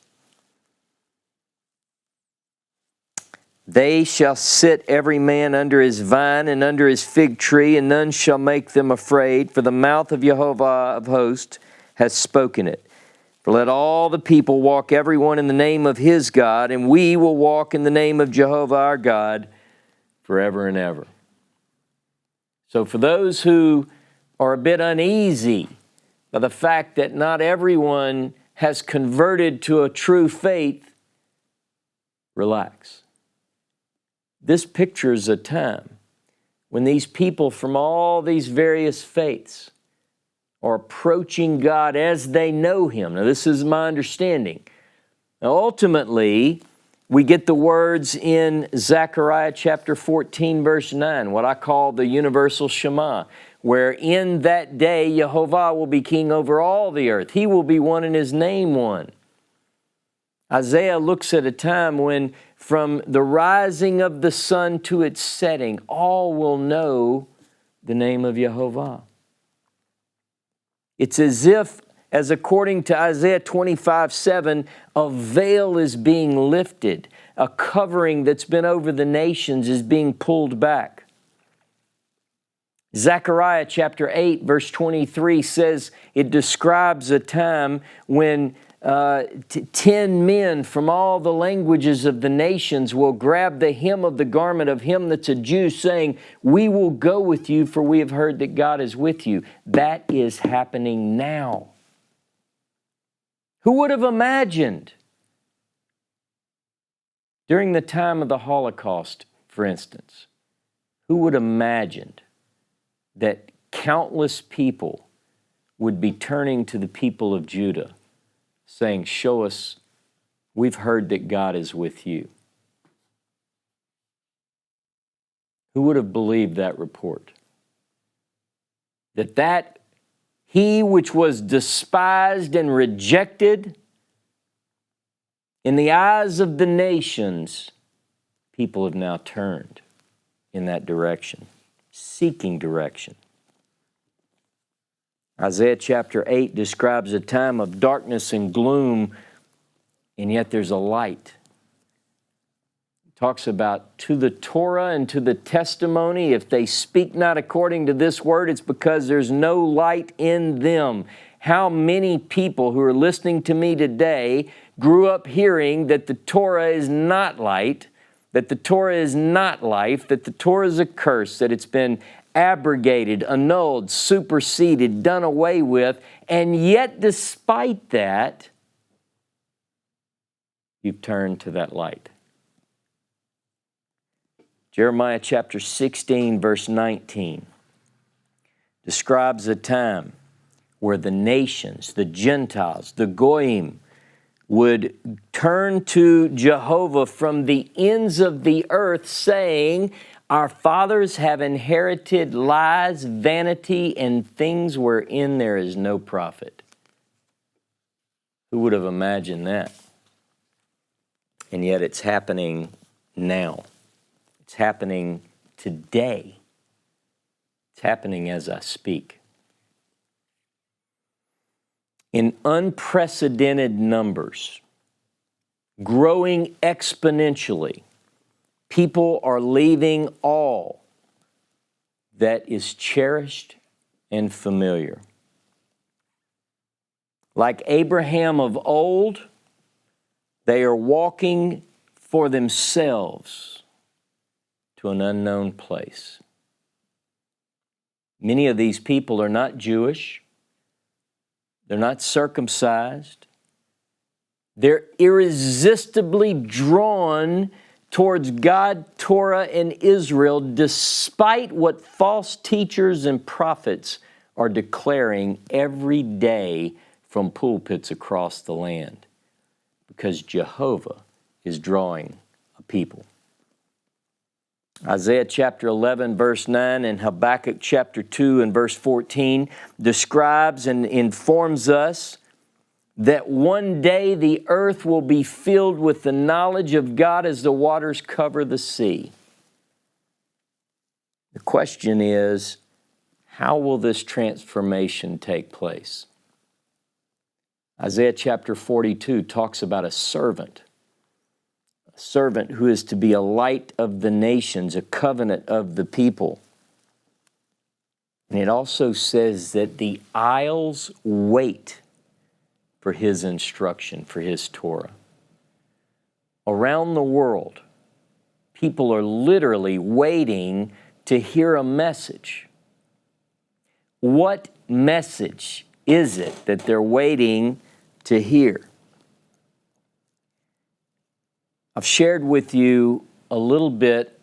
They shall sit every man under his vine and under his fig tree, and none shall make them afraid, for the mouth of Jehovah of hosts has spoken it. For let all the people walk every one in the name of his God, and we will walk in the name of Jehovah our God, forever and ever. So for those who are a bit uneasy by the fact that not everyone has converted to a true faith, relax. This pictures a time when these people from all these various faiths are approaching God as they know Him. Now, this is my understanding. Now, ultimately, we get the words in Zechariah chapter 14, verse 9, what I call the universal Shema, where in that day Jehovah will be king over all the earth. He will be one and His name one. Isaiah looks at a time when from the rising of the sun to its setting, all will know the name of Jehovah. It's as if, as according to Isaiah 25:7, a veil is being lifted. A covering that's been over the nations is being pulled back. Zechariah chapter 8, verse 23 says, it describes a time when 10 men from all the languages of the nations will grab the hem of the garment of him that's a Jew, saying, we will go with you, for we have heard that God is with you. That is happening now. Who would have imagined during the time of the Holocaust, for instance, who would have imagined that countless people would be turning to the people of Judah saying, show us, we've heard that God is with you. Who would have believed that report? That he which was despised and rejected in the eyes of the nations, people have now turned in that direction, seeking direction. Isaiah chapter 8 describes a time of darkness and gloom, and yet there's a light. It talks about to the Torah and to the testimony, if they speak not according to this word, it's because there's no light in them. How many people who are listening to me today grew up hearing that the Torah is not light, that the Torah is not life, that the Torah is a curse, that it's been abrogated, annulled, superseded, done away with, and yet despite that, you've turned to that light. Jeremiah chapter 16, verse 19 describes a time where the nations, the Gentiles, the Goyim, would turn to Jehovah from the ends of the earth, saying, our fathers have inherited lies, vanity, and things wherein there is no profit. Who would have imagined that? And yet it's happening now. It's happening today. It's happening as I speak. In unprecedented numbers, growing exponentially, people are leaving all that is cherished and familiar. Like Abraham of old, they are walking for themselves to an unknown place. Many of these people are not Jewish. They're not circumcised. They're irresistibly drawn towards God, Torah, and Israel, despite what false teachers and prophets are declaring every day from pulpits across the land. Because Jehovah is drawing a people. Isaiah chapter 11, verse 9, and Habakkuk chapter 2 and verse 14 describes and informs us that one day the earth will be filled with the knowledge of God as the waters cover the sea. The question is, how will this transformation take place? Isaiah chapter 42 talks about a servant who is to be a light of the nations, a covenant of the people. And it also says that the isles wait for his instruction, for his Torah. Around the world, People are literally waiting to hear a message. What message is it that they're waiting to hear? I've shared with you a little bit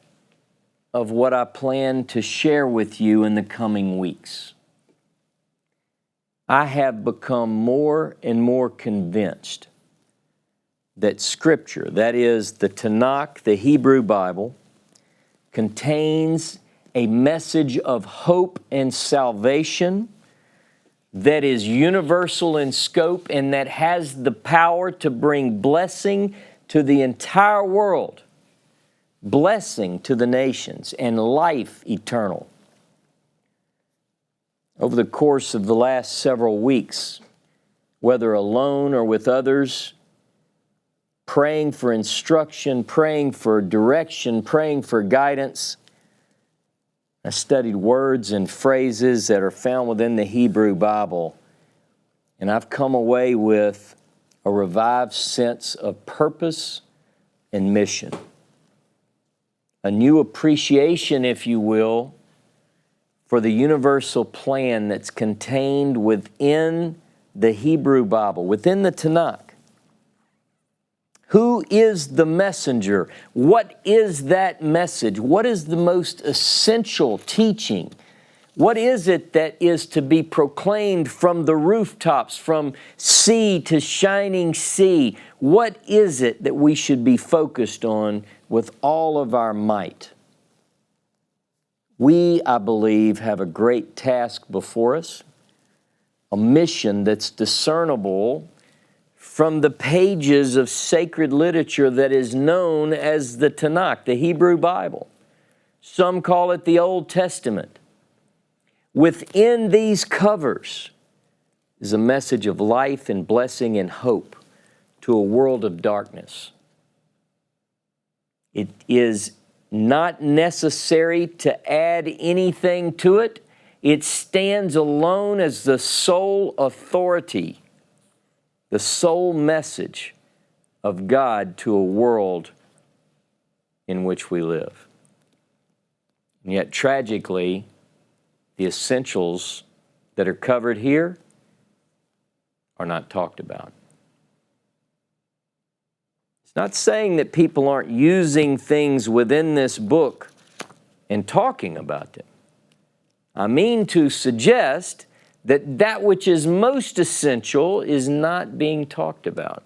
of what I plan to share with you in the coming weeks. I have become more and more convinced that Scripture, that is the Tanakh, the Hebrew Bible, contains a message of hope and salvation that is universal in scope and that has the power to bring blessing to the entire world, blessing to the nations, and life eternal. Over the course of the last several weeks, whether alone or with others, praying for instruction, praying for direction, praying for guidance, I studied words and phrases that are found within the Hebrew Bible, and I've come away with a revived sense of purpose and mission. A new appreciation, if you will, for the universal plan that's contained within the Hebrew Bible, within the Tanakh. Who is the messenger? What is that message? What is the most essential teaching? What is it that is to be proclaimed from the rooftops, from sea to shining sea? What is it that we should be focused on with all of our might? We, I believe, have a great task before us, a mission that's discernible from the pages of sacred literature that is known as the Tanakh, the Hebrew Bible. Some call it the Old Testament. Within these covers is a message of life and blessing and hope to a world of darkness. It is not necessary to add anything to it. It stands alone as the sole authority, the sole message of God to a world in which we live. And yet, tragically, the essentials that are covered here are not talked about. It's not saying that people aren't using things within this book and talking about them. I mean to suggest that that which is most essential is not being talked about.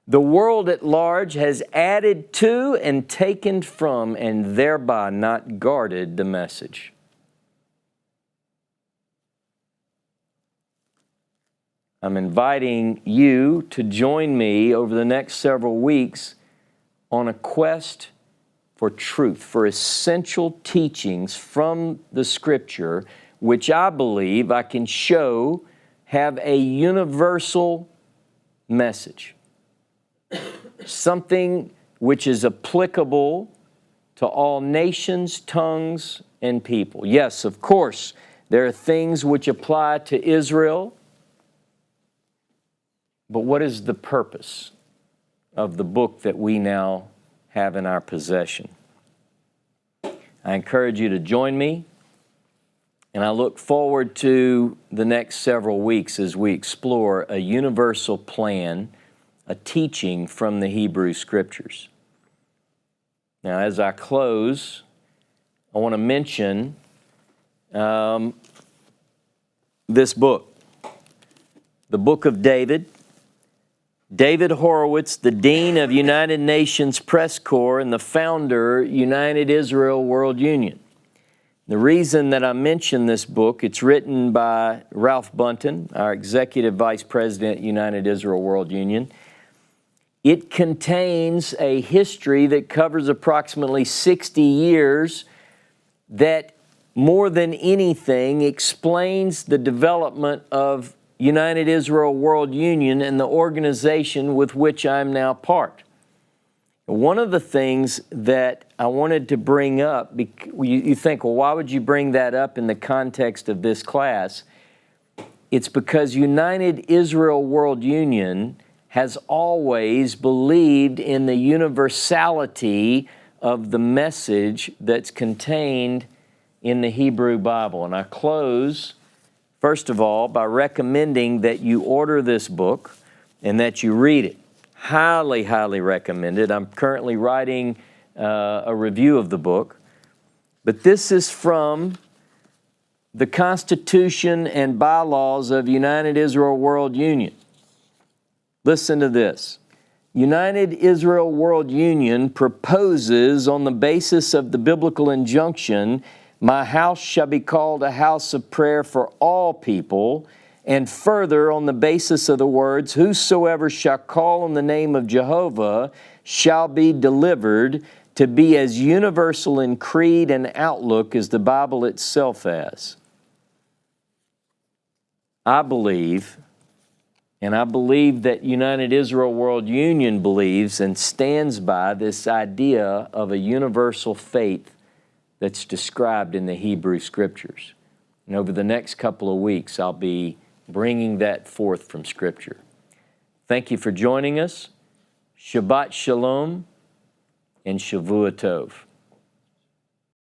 The world at large has added to and taken from and thereby not guarded the message. I'm inviting you to join me over the next several weeks on a quest for truth, for essential teachings from the Scripture, which I believe I can show have a universal message. Something which is applicable to all nations, tongues, and people. Yes, of course, there are things which apply to Israel. But what is the purpose of the book that we now have in our possession? I encourage you to join me, and I look forward to the next several weeks as we explore a universal plan, a teaching from the Hebrew Scriptures. Now, as I close, I want to mention this book, the Book of David. David Horowitz, the Dean of United Nations Press Corps and the founder, United Israel World Union. The reason that I mention this book, it's written by Ralph Bunton, our Executive Vice President, United Israel World Union. It contains a history that covers approximately 60 years that more than anything explains the development of United Israel World Union and the organization with which I'm now part. One of the things that I wanted to bring up, you think, well, why would you bring that up in the context of this class? It's because United Israel World Union has always believed in the universality of the message that's contained in the Hebrew Bible. And I close, first of all, by recommending that you order this book and that you read it. Highly, highly recommended. I'm currently writing a review of the book, but this is from the Constitution and Bylaws of United Israel World Union. Listen to this. United Israel World Union proposes, on the basis of the biblical injunction, "My house shall be called a house of prayer for all people," and further on the basis of the words, "Whosoever shall call on the name of Jehovah shall be delivered," to be as universal in creed and outlook as the Bible itself has. I believe that United Israel World Union believes and stands by this idea of a universal faith that's described in the Hebrew Scriptures. And over the next couple of weeks, I'll be bringing that forth from Scripture. Thank you for joining us. Shabbat Shalom and Shavua Tov.